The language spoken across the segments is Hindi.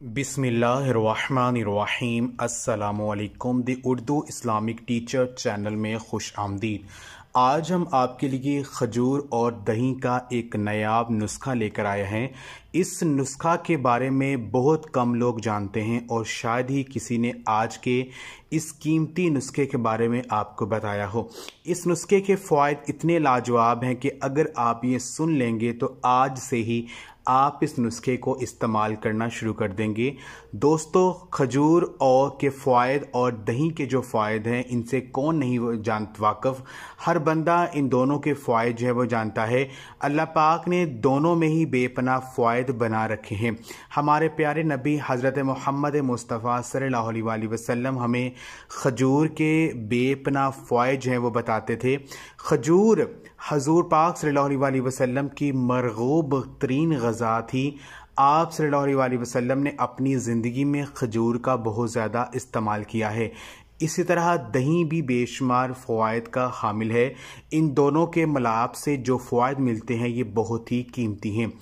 बिस्मिल्लाहिर्रहमानिर्रहीम। अस्सलामुअलैकुम। The Urdu Islamic teacher channel में खुश आमदीद। आज हम आपके लिए खजूर और दही का एक नायाब नुस्खा लेकर आए हैं। इस नुस्खा के बारे में बहुत कम लोग जानते हैं और शायद ही किसी ने आज के इस कीमती नुस्खे के बारे में आपको बताया हो। इस नुस्खे के फ़वाइद इतने लाजवाब हैं कि अगर आप ये सुन लेंगे तो आज से ही आप इस नुस्खे को इस्तेमाल करना शुरू कर देंगे। दोस्तों, खजूर और के फ़वाइद और दही के जो फ़वाइद हैं इनसे कौन नहीं वाक़फ़। हर बंदा इन दोनों के फ़वाइद जो है वो जानता है। अल्लाह पाक ने दोनों में ही बेपनाह फ़वाइद बना रखे हैं। हमारे प्यारे नबी हज़रत मोहम्मद मुस्तफ़ा सल्लल्लाहु अलैहि वसल्लम हमें खजूर के बेपनाह फ़वाइद जो हैं वो बताते थे। खजूर हज़ूर पाक सल्लल्लाहु अलैहि वसल्लम की मरगूब तरीन ग़ज़ा थी। आप सल्लल्लाहु अलैहि वसल्लम ने अपनी ज़िंदगी में खजूर का बहुत ज़्यादा इस्तेमाल किया है। इसी तरह दही भी बेशुमार फ़वाइद का हामिल है। इन दोनों के मिलाप से जो फ़वाइद मिलते हैं ये बहुत ही कीमती हैं।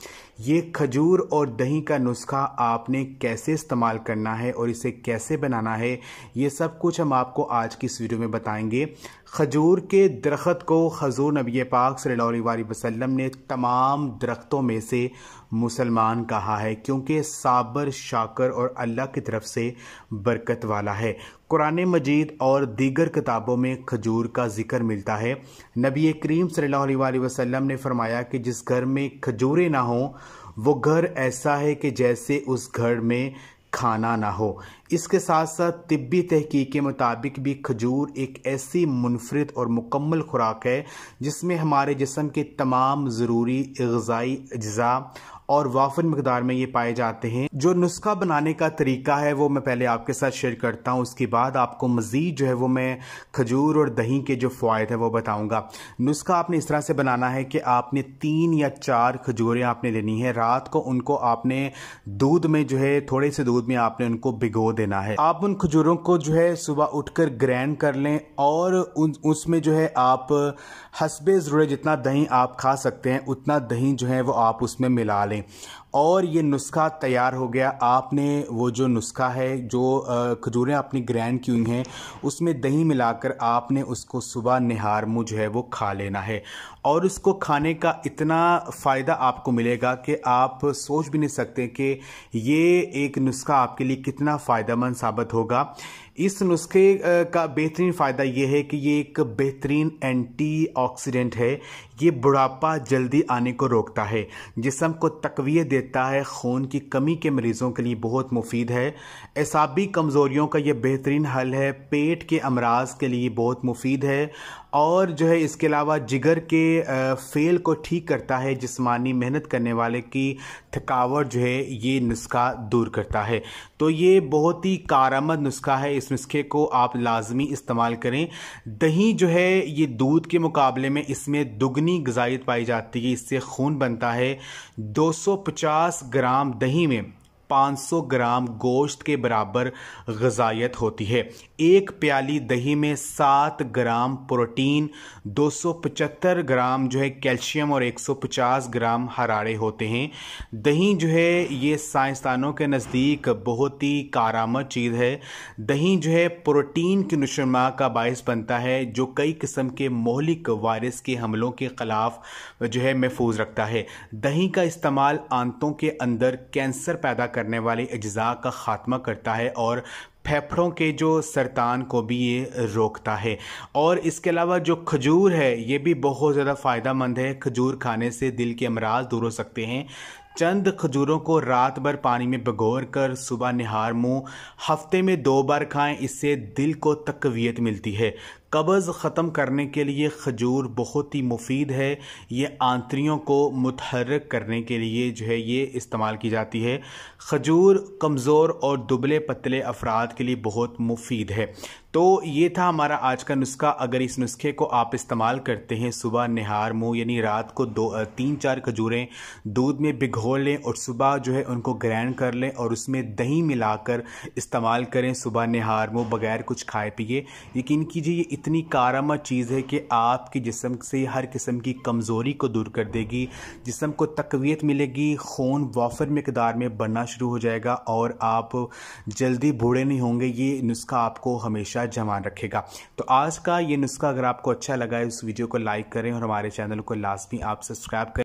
ये खजूर और दही का नुस्खा आपने कैसे इस्तेमाल करना है और इसे कैसे बनाना है, ये सब कुछ हम आपको आज की इस वीडियो में बताएंगे। खजूर के दरख्त को हज़ूर नबी पाक सल्लल्लाहु अलैहि वसल्लम ने तमाम दरख्तों में से मुसलमान कहा है, क्योंकि साबर, शाकर और अल्लाह की तरफ से बरकत वाला है। कुरान मजीद और दीगर किताबों में खजूर का जिक्र मिलता है। नबी करीम सल्लल्लाहु अलैहि वसल्लम ने फरमाया कि जिस घर में खजूरें ना हो वो घर ऐसा है कि जैसे उस घर में खाना ना हो। इसके साथ साथ तिब्बी तहकीक के मुताबिक भी खजूर एक ऐसी मुनफरिद और मुकम्मल खुराक है जिसमें हमारे जिस्म के तमाम ज़रूरी ग़िज़ाई अज्जा और वाफर मकदार में ये पाए जाते हैं। जो नुस्खा बनाने का तरीका है वो मैं पहले आपके साथ शेयर करता हूँ, उसके बाद आपको मज़ीद जो है वो मैं खजूर और दही के जो फ़वाइद हैं वो बताऊँगा। नुस्खा आपने इस तरह से बनाना है कि आपने 3 या 4 खजूरें आपने लेनी है। रात को उनको आपने दूध में जो है, थोड़े से दूध में आपने उनको भिगो देना है। आप उन खजूरों को जो है सुबह उठकर ग्राइंड कर लें और उसमें जो है आप हस्बे ज़रूरत जितना दही आप खा सकते हैं उतना दही जो है वो आप उसमें मिला लें और ये नुस्खा तैयार हो गया। आपने वो जो नुस्खा है, जो खजूरें आपने ग्राइंड की हुई हैं उसमें दही मिलाकर आपने उसको सुबह निहार मुँह जो है वो खा लेना है। और उसको खाने का इतना फ़ायदा आपको मिलेगा कि आप सोच भी नहीं सकते कि ये एक नुस्खा आपके लिए कितना फ़ायदेमंद साबित होगा। इस नुस्खे का बेहतरीन फ़ायदा ये है कि ये एक बेहतरीन एंटीऑक्सीडेंट है। ये बुढ़ापा जल्दी आने को रोकता है, जिस्म को तक़वियत देता है, खून की कमी के मरीज़ों के लिए बहुत मुफीद है। एसाबी कमज़ोरियों का ये बेहतरीन हल है। पेट के अमराज के लिए बहुत मुफीद है और जो है इसके अलावा जिगर के फेल को ठीक करता है। जिस्मानी मेहनत करने वाले की थकावट जो है ये नुस्खा दूर करता है। तो ये बहुत ही कारआमद नुस्खा है। इस नुस्खे को आप लाजमी इस्तेमाल करें। दही जो है ये दूध के मुकाबले में इसमें दुगनी ग़िज़ाइयत पाई जाती है। इससे खून बनता है। 250 ग्राम दही में 500 ग्राम गोश्त के बराबर ग़िज़ाइयत होती है। एक प्याली दही में 7 ग्राम प्रोटीन, 275 ग्राम जो है कैल्शियम और 150 ग्राम हरारे होते हैं। दही जो है ये साइंसदानों के नज़दीक बहुत ही कारआमद चीज़ है। दही जो है प्रोटीन की नुशमा का बायस बनता है, जो कई किस्म के मोहलिक वायरस के हमलों के ख़िलाफ़ जो है महफूज रखता है। दही का इस्तेमाल आंतों के अंदर कैंसर पैदा करने वाले अज्जा का खात्मा करता है और फेफड़ों के जो सरतान को भी ये रोकता है। और इसके अलावा जो खजूर है ये भी बहुत ज़्यादा फ़ायदेमंद है। खजूर खाने से दिल के अमराज दूर हो सकते हैं। चंद खजूरों को रात भर पानी में भिगोर कर सुबह निहार मुँह हफ्ते में 2 बार खाएं। इससे दिल को तक़वियत मिलती है। कब्ज़ ख़त्म करने के लिए खजूर बहुत ही मुफीद है। ये आंतड़ियों को मुतहर्रिक करने के लिए जो है ये इस्तेमाल की जाती है। खजूर कमज़ोर और दुबले पतले अफराद के लिए बहुत मुफीद है। तो ये था हमारा आज का नुस्खा। अगर इस नुस्खे को आप इस्तेमाल करते हैं, सुबह निहार मुँह यानी रात को 3-4 खजूरें दूध में भिगो लें और सुबह जो है उनको ग्राइंड कर लें और उसमें दही मिलाकर इस्तेमाल करें सुबह निहार मुँह बगैर कुछ खाए पिए। यकीन कीजिए ये इतनी कारआमद चीज़ है कि आपके जिस्म से हर किस्म की कमज़ोरी को दूर कर देगी, जिस्म को तक़वियत मिलेगी, खून वाफर मिक़दार में बनना शुरू हो जाएगा और आप जल्दी बूढ़े नहीं होंगे। ये नुस्खा आपको हमेशा जवान रखेगा। तो आज का ये नुस्खा अगर आपको अच्छा लगा है इस वीडियो को लाइक करें और हमारे चैनल को लाज़मी आप सब्सक्राइब करें।